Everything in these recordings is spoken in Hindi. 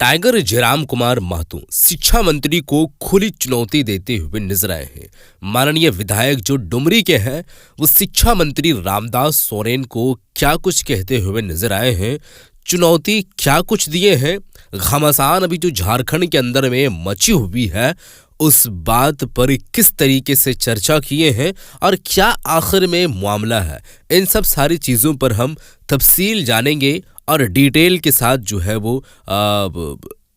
टाइगर जयराम कुमार महतो शिक्षा मंत्री को खुली चुनौती देते हुए नजर आए हैं। माननीय विधायक जो डुमरी के हैं वो शिक्षा मंत्री रामदास सोरेन को क्या कुछ कहते हुए नजर आए हैं, चुनौती क्या कुछ दिए हैं, घमासान अभी जो झारखंड के अंदर में मची हुई है उस बात पर किस तरीके से चर्चा किए हैं और क्या आखिर में मामला है, इन सब सारी चीज़ों पर हम तफसील जानेंगे और डिटेल के साथ जो है वो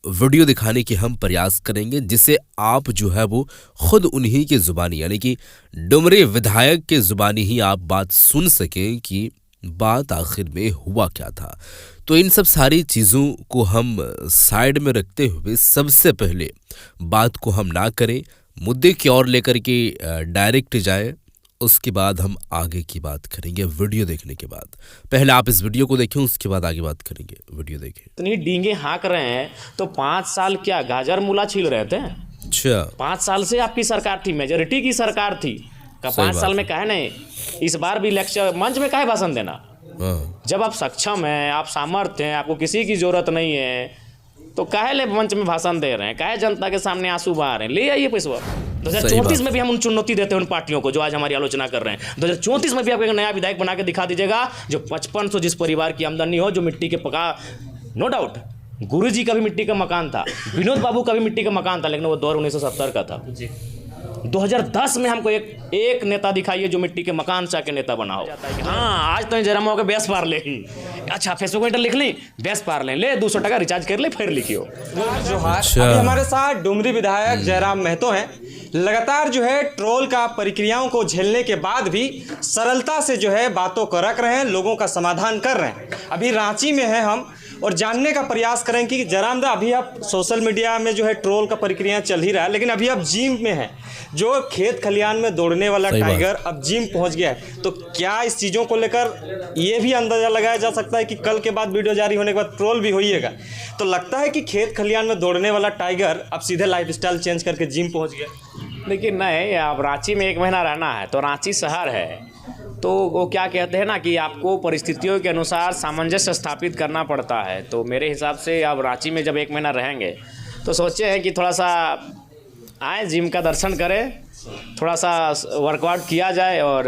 वीडियो दिखाने की हम प्रयास करेंगे, जिससे आप जो है वो खुद उन्हीं की ज़ुबानी यानी कि डुमरी विधायक के ज़ुबानी ही आप बात सुन सकें कि बात आखिर में हुआ क्या था। तो इन सब सारी चीज़ों को हम साइड में रखते हुए सबसे पहले बात को हम ना करें, मुद्दे की ओर लेकर के डायरेक्ट जाएं, उसके बाद हम आगे की बात करेंगे वीडियो देखने के बाद। पहले आप इस वीडियो को देखें, उसके बाद आगे बात करेंगे। वीडियो देखें। इतनी डींगे हाँक रहे हैं तो 5 साल क्या गाजर मूला छील रहे थे? अच्छा, 5 साल से आपकी सरकार थी, मेजोरिटी की सरकार थी। का 5 साल में काहे नहीं, इस बार भी लेक्चर मंच में काहे भाषण देना? जब आप सक्षम हैं, आप सामर्थ्य हैं, आपको किसी की जरूरत नहीं है तो काहे ले मंच में भाषण दे रहे हैं? काहे जनता के सामने आंसू बहा रहे हैं? ले आइए पैसा। 2034 में भी हम उन चुनौती देते हैं उन पार्टियों को जो आज हमारी आलोचना कर रहे हैं। 2034 में भी आप एक नया विधायक बना के दिखा दीजिएगा जो 5500 जिस परिवार की आमदनी हो, जो मिट्टी के पका, नो डाउट गुरुजी का भी मिट्टी का मकान था, विनोद बाबू का भी मिट्टी का मकान था, लेकिन वो दौर 1970 का था। 2010 में हमको एक नेता दिखाइए जो मिट्टी के मकान से आके नेता बना हो। हाँ, आज तो जरा मौके बेस पार ले ही, अच्छा फेसबुक में लिख ली, बेस पार ले 200 टका रिचार्ज कर ले, फिर लिखियो। अभी हमारे साथ डुमरी विधायक जयराम महतो हैं। लगातार जो है ट्रोल का प्रक्रियाओं को झेलने के बाद भी सरलता से जो है बातों को रख रहे हैं, लोगों का समाधान कर रहे हैं। अभी रांची में हैं हम और जानने का प्रयास करें कि जयराम दा, अभी आप सोशल मीडिया में जो है ट्रोल का प्रक्रिया चल ही रहा है, लेकिन अभी आप जिम में हैं। जो खेत खलियान में दौड़ने वाला टाइगर अब जिम पहुंच गया है, तो क्या इस चीज़ों को लेकर ये भी अंदाजा लगाया जा सकता है कि कल के बाद वीडियो जारी होने के बाद ट्रोल भी होइएगा? तो लगता है कि खेत खलियान में दौड़ने वाला टाइगर अब सीधे लाइफस्टाइल चेंज करके जिम पहुँच गया। लेकिन नहीं, अब रांची में 1 महीना रहना है तो रांची शहर है, तो वो क्या कहते हैं ना कि आपको परिस्थितियों के अनुसार सामंजस्य स्थापित करना पड़ता है। तो मेरे हिसाब से अब रांची में जब 1 महीना रहेंगे तो सोचे हैं कि थोड़ा सा आए, जिम का दर्शन करें, थोड़ा सा वर्कआउट किया जाए और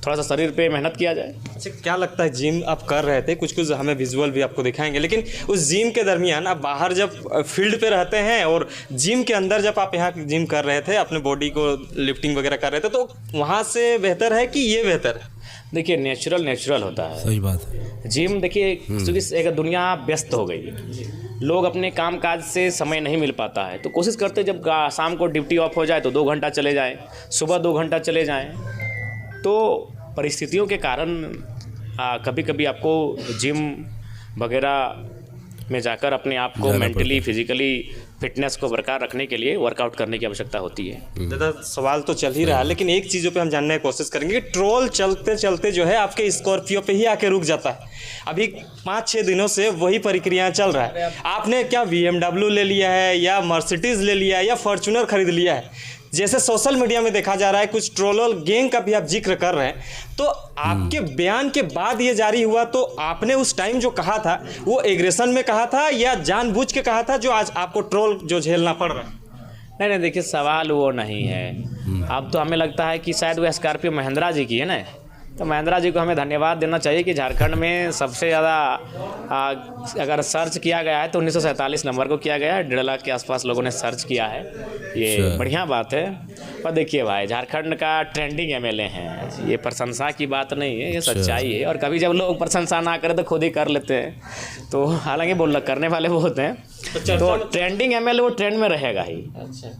थोड़ा सा शरीर पे मेहनत किया जाए। अच्छा, क्या लगता है जिम आप कर रहे थे, कुछ हमें विजुअल भी आपको दिखाएंगे, लेकिन उस जिम के दरमियान आप बाहर जब फील्ड पे रहते हैं और जिम के अंदर जब आप यहाँ जिम कर रहे थे, अपने बॉडी को लिफ्टिंग वगैरह कर रहे थे, तो वहाँ से बेहतर है कि ये बेहतर है? देखिए, नेचुरल होता है। सही बात है। जिम देखिए, क्योंकि एक दुनिया व्यस्त हो गई है, लोग अपने काम काज से समय नहीं मिल पाता है, तो कोशिश करते जब शाम को ड्यूटी ऑफ हो जाए तो 2 घंटा चले जाएं, सुबह 2 घंटा चले जाएं। तो परिस्थितियों के कारण कभी कभी आपको जिम वगैरह में जाकर अपने आप को मेंटली फिजिकली फिटनेस को बरकरार रखने के लिए वर्कआउट करने की आवश्यकता होती है। दादा, सवाल तो चल ही रहा है, लेकिन एक चीज़ों पे हम जानने की कोशिश करेंगे कि ट्रोल चलते चलते जो है आपके स्कॉर्पियो पे ही आके रुक जाता है। अभी 5-6 दिनों से वही प्रक्रिया चल रहा है। आपने क्या BMW ले लिया है या मर्सिडीज़ ले लिया है या फॉर्च्यूनर खरीद लिया है? जैसे सोशल मीडिया में देखा जा रहा है, कुछ ट्रोलर गैंग का भी आप जिक्र कर रहे हैं, तो आपके बयान के बाद ये जारी हुआ, तो आपने उस टाइम जो कहा था वो एग्रेशन में कहा था या जानबूझ के कहा था जो आज आपको ट्रोल जो झेलना पड़ रहा है? नहीं, देखिए सवाल वो नहीं है। अब तो हमें लगता है कि शायद वो स्कॉर्पियो महिंद्रा जी की है ना, तो महिंद्रा जी को हमें धन्यवाद देना चाहिए कि झारखंड में सबसे ज़्यादा अगर सर्च किया गया है तो 1947 नंबर को किया गया है। 1.5 लाख के आसपास लोगों ने सर्च किया है, ये बढ़िया बात है। पर देखिए भाई, झारखंड का ट्रेंडिंग MLA हैं, ये प्रशंसा की बात नहीं है, ये सच्चाई है। और कभी जब लोग प्रशंसा ना करें तो खुद ही कर लेते हैं, तो हालांकि करने वाले वो होते हैं। तो ट्रेंडिंग MLA वो ट्रेंड में रहेगा ही। अच्छा,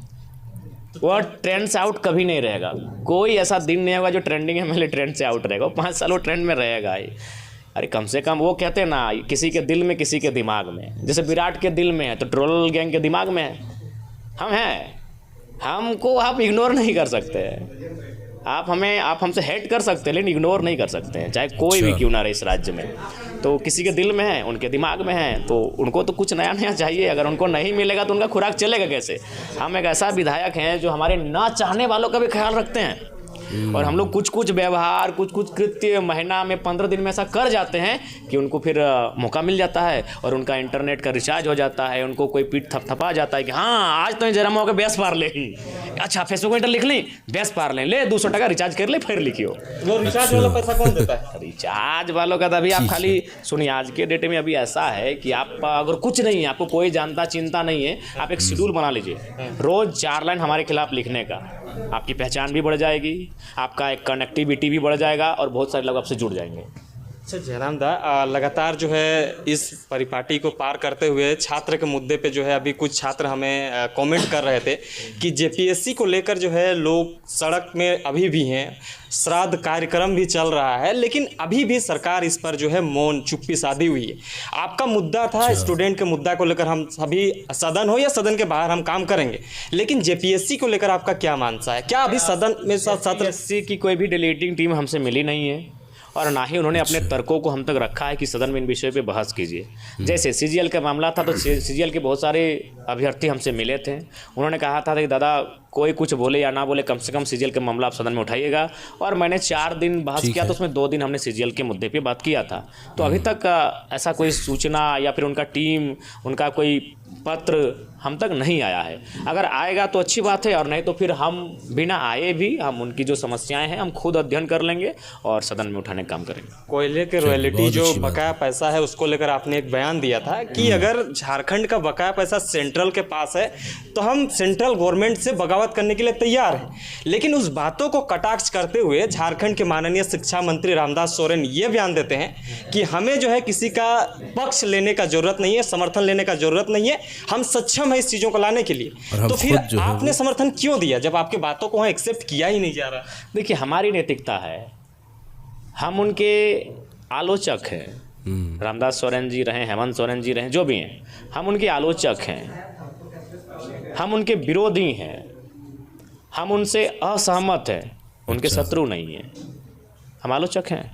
वो ट्रेंड से आउट कभी नहीं रहेगा। कोई ऐसा दिन नहीं होगा जो ट्रेंडिंग MLA ट्रेंड से आउट रहेगा। 5 साल वो ट्रेंड में रहेगा ही। अरे कम से कम वो कहते हैं ना, किसी के दिल में किसी के दिमाग में, जैसे विराट के दिल में है तो ट्रोल गैंग के दिमाग में है। हम हैं, हमको आप इग्नोर नहीं कर सकते। आप हमसे हेट कर सकते हैं लेकिन इग्नोर नहीं कर सकते हैं, चाहे कोई भी क्यों ना रहे इस राज्य में। तो किसी के दिल में है, उनके दिमाग में है, तो उनको तो कुछ नया चाहिए। अगर उनको नहीं मिलेगा तो उनका खुराक चलेगा कैसे? हम एक ऐसा विधायक हैं जो हमारे ना चाहने वालों का भी ख्याल रखते हैं। और हम लोग कुछ कुछ व्यवहार, कुछ कुछ कृत्य महीना में 15 दिन में ऐसा कर जाते हैं कि उनको फिर मौका मिल जाता है और उनका इंटरनेट का रिचार्ज हो जाता है, उनको कोई पीठ थपथपा जाता है कि हाँ आज तो जरा मौका बेस पार ले ही, अच्छा फेसबुक इंटर लिख ली, बेस पार ले 200 टका रिचार्ज कर ले फिर लिखियो। वो रिचार्ज वाला पैसा कौन देता है? रिचार्ज वालों का तो अभी आप खाली सुनिए, आज के डेट में अभी ऐसा है कि आप अगर कुछ नहीं है, आपको कोई जानता चिंता नहीं है, आप एक शेड्यूल बना लीजिए, रोज 4 लाइन हमारे खिलाफ लिखने का, आपकी पहचान भी बढ़ जाएगी, आपका एक कनेक्टिविटी भी बढ़ जाएगा और बहुत सारे लोग आपसे जुड़ जाएंगे। अच्छा जयराम दा, लगातार जो है इस परिपाटी को पार करते हुए छात्र के मुद्दे पे जो है अभी कुछ छात्र हमें कमेंट कर रहे थे कि जेपीएससी को लेकर जो है लोग सड़क में अभी भी हैं, श्राद्ध कार्यक्रम भी चल रहा है, लेकिन अभी भी सरकार इस पर जो है मौन चुप्पी साधी हुई है। आपका मुद्दा था स्टूडेंट के मुद्दा को लेकर हम सभी सदन हो या सदन के बाहर हम काम करेंगे, लेकिन जेपीएससी को लेकर आपका क्या मानसा है? क्या अभी सदन में सत्र की कोई भी डिलीटिंग टीम हमसे मिली नहीं है और ना ही उन्होंने अपने तर्कों को हम तक रखा है कि सदन में इन विषयों पे बहस कीजिए। जैसे सीजीएल का मामला था तो सीजीएल के बहुत सारे अभ्यर्थी हमसे मिले थे, उन्होंने कहा था कि दादा कोई कुछ बोले या ना बोले, कम से कम सीजीएल का मामला आप सदन में उठाइएगा, और मैंने 4 दिन बहस किया तो उसमें 2 दिन हमने सीजीएल के मुद्दे पे बात किया था। तो अभी तक ऐसा कोई सूचना या फिर उनका टीम, उनका कोई पत्र हम तक नहीं आया है। अगर आएगा तो अच्छी बात है, और नहीं तो फिर हम बिना आए भी हम उनकी जो समस्याएं हैं हम खुद अध्ययन कर लेंगे और सदन में उठाने का काम करेंगे। कोयले के रॉयल्टी जो बकाया पैसा है उसको लेकर आपने एक बयान दिया था कि अगर झारखंड का बकाया पैसा सेंट्रल के पास है तो हम सेंट्रल गवर्नमेंट से बगावत करने के लिए तैयार हैं, लेकिन उस बातों को कटाक्ष करते हुए झारखंड के माननीय शिक्षा मंत्री रामदास सोरेन ये बयान देते हैं कि हमें जो है किसी का पक्ष लेने का जरूरत नहीं है, समर्थन लेने का जरूरत नहीं है, हम सक्षम है इस चीजों को लाने के लिए। तो फिर आपने समर्थन क्यों दिया जब आपकी बातों को वहां एक्सेप्ट किया ही नहीं जा रहा? देखिए, हमारी नैतिकता है, हम उनके आलोचक हैं, रामदास सोरेन जी रहे, हेमंत सोरेन जी रहे, जो भी हैं, हम उनके आलोचक हैं, हम उनके विरोधी हैं, हम उनसे असहमत हैं, उनके शत्रु नहीं हैं, हम आलोचक हैं,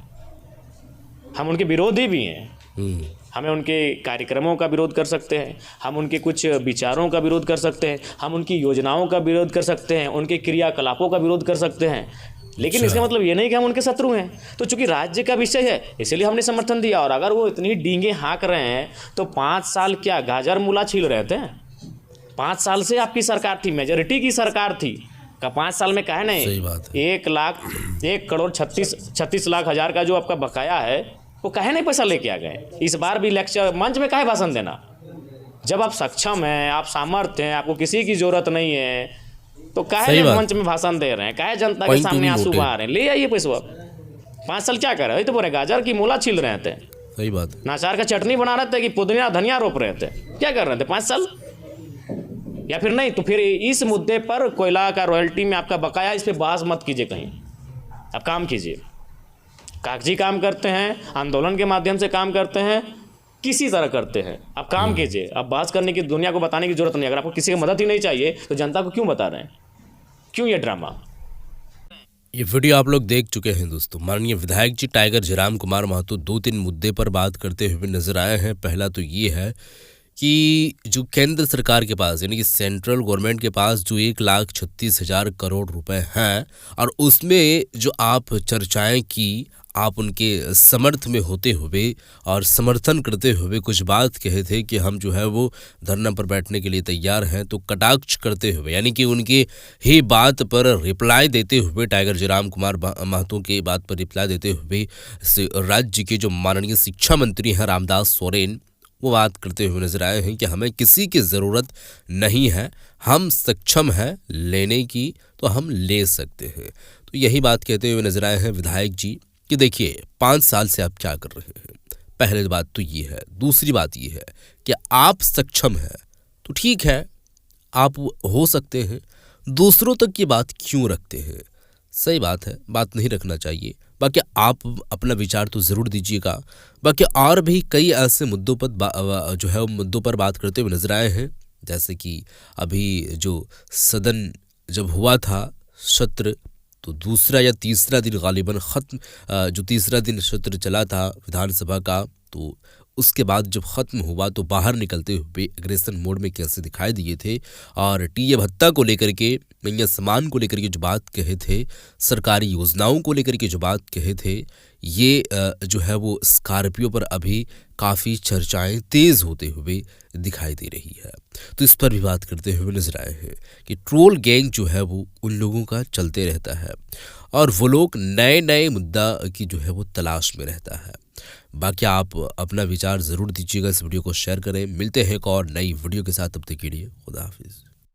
हम उनके विरोधी भी हैं। हमें उनके कार्यक्रमों का विरोध कर सकते हैं, हम उनके कुछ विचारों का विरोध कर सकते हैं, हम उनकी योजनाओं का विरोध कर सकते हैं, उनके क्रियाकलापों का विरोध कर सकते हैं, लेकिन इसका मतलब ये नहीं कि हम उनके शत्रु हैं। तो चूंकि राज्य का विषय है इसलिए हमने समर्थन दिया। और अगर वो इतनी डींगे हाँक रहे हैं तो 5 साल क्या गाजर मूला छील रहे थे? 5 साल से आपकी सरकार थी, मेजोरिटी की सरकार थी, का 5 साल में काहे नहीं 1,36,00,000 का जो आपका बकाया है वो काहे नहीं पैसा लेके आ गए? इस बार भी लेक्चर मंच में काहे भाषण देना? जब आप सक्षम हैं, आप सामर्थ्य हैं, आपको किसी की जरूरत नहीं है, तो काहे मंच में भाषण दे रहे हैं? काहे जनता के सामने आंसू बहा रहे हैं? ले आइए पैसा। 5 साल क्या कर रहे? तो बोले गाजर की मूला छील रहे थे, सही बात, नाचार का चटनी बना रहे थे कि पुदीना धनिया रोप रहे थे, क्या कर रहे थे 5 साल? या फिर नहीं तो फिर इस मुद्दे पर कोयला का रॉयल्टी में आपका बकाया, इस पर बहस मत कीजिए, कहीं आप काम कीजिए। कागजी काम करते हैं, आंदोलन के माध्यम से काम करते हैं, किसी तरह करते हैं, आप काम कीजिए। आप बहस करने की, दुनिया को बताने की जरूरत नहीं। अगर आपको किसी की मदद ही नहीं चाहिए तो जनता को क्यों बता रहे हैं? क्यों ये ड्रामा? ये वीडियो आप लोग देख चुके हैं दोस्तों। माननीय विधायक जी टाइगर जयराम कुमार महतो 2-3 मुद्दे पर बात करते हुए नजर आए हैं। पहला तो ये है कि जो केंद्र सरकार के पास यानी कि सेंट्रल गवर्नमेंट के पास जो 1,36,000 करोड़ रुपए हैं, और उसमें जो आप चर्चाएं की, आप उनके समर्थ में होते हुए और समर्थन करते हुए कुछ बात कहे थे कि हम जो है वो धरना पर बैठने के लिए तैयार हैं, तो कटाक्ष करते हुए यानी कि उनकी ही बात पर रिप्लाई देते हुए, टाइगर जयराम कुमार महतो के बात पर रिप्लाई देते हुए राज्य के जो माननीय शिक्षा मंत्री हैं रामदास सोरेन, वो बात करते हुए नजर आए हैं कि हमें किसी की ज़रूरत नहीं है, हम सक्षम हैं लेने की, तो हम ले सकते हैं। तो यही बात कहते हुए नजर आए हैं विधायक जी कि देखिए 5 साल से आप क्या कर रहे हैं। पहली बात तो ये है। दूसरी बात ये है कि आप सक्षम हैं तो ठीक है, आप हो सकते हैं, दूसरों तक की बात क्यों रखते हैं? सही बात है, बात नहीं रखना चाहिए। बाकी आप अपना विचार तो ज़रूर दीजिएगा। बाकी और भी कई ऐसे मुद्दों पर जो है मुद्दों पर बात करते हुए नजर आए हैं, जैसे कि अभी जो सदन जब हुआ था सत्र, तो दूसरा या तीसरा दिन गालिबन ख़त्म, जो तीसरा दिन सत्र चला था विधानसभा का, तो उसके बाद जब ख़त्म हुआ तो बाहर निकलते हुए एग्रेशन मोड में कैसे दिखाई दिए थे, और टीए भत्ता को लेकर के, नैया सामान को लेकर के जो बात कहे थे, सरकारी योजनाओं को लेकर के जो बात कहे थे, ये जो है वो स्कॉर्पियो पर अभी काफ़ी चर्चाएं तेज़ होते हुए दिखाई दे रही है। तो इस पर भी बात करते हुए नजर आए हैं कि ट्रोल गैंग जो है वो उन लोगों का चलते रहता है और वो लोग नए नए मुद्दा की जो है वो तलाश में रहता है। बाकी आप अपना विचार ज़रूर दीजिएगा, इस वीडियो को शेयर करें। मिलते हैं एक और नई वीडियो के साथ, तब तक के लिए खुदा हाफिज़।